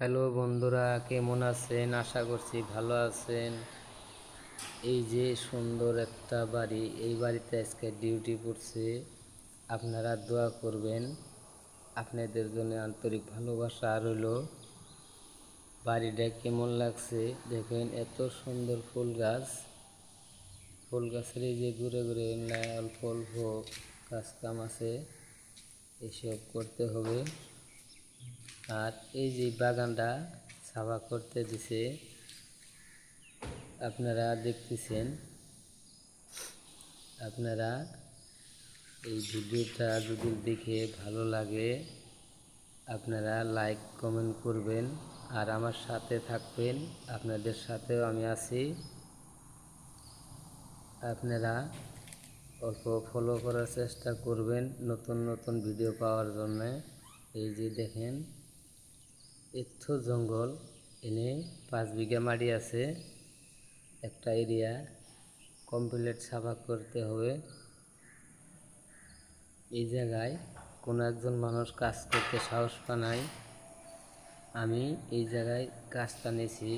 Hello বন্ধুরা, কেমন আছেন? আশা করছি ভালো আছেন। এই যে সুন্দর একটা বাড়ি, এই বাড়িতে আজকে ডিউটি পড়ছে। আপনারা দোয়া করবেন, আপনাদের জন্য আন্তরিক ভালোবাসা রইল। বাড়িটা কেমন লাগছে দেখেন, এত সুন্দর ফুল গাছ। ফুল গাছের এই যে ঘুরে ঘুরে অল্প অল্প কাজ কাম আছে, এসব করতে হবে। আর এই যে বাগানটা সাফা করতে দিছে, আপনারা দেখতেছেন। আপনারা এই ভিডিওটা যদি দেখে ভালো লাগে, আপনারা লাইক কমেন্ট করবেন আর আমার সাথে থাকবেন। আপনাদের সাথেও আমি আছি। আপনারা অল্প ফলো করার চেষ্টা করবেন নতুন নতুন ভিডিও পাওয়ার জন্য। এই যে দেখেন, এত জঙ্গল, এনে 5 বিঘা মাটি আছে। একটা এরিয়া কমপ্লিট সাফা করতে হবে। এই জায়গায় কোনো একজন মানুষ কাজ করতে সাহস পায় নাই। আমি এই জায়গায় কাজটা নিয়েছি।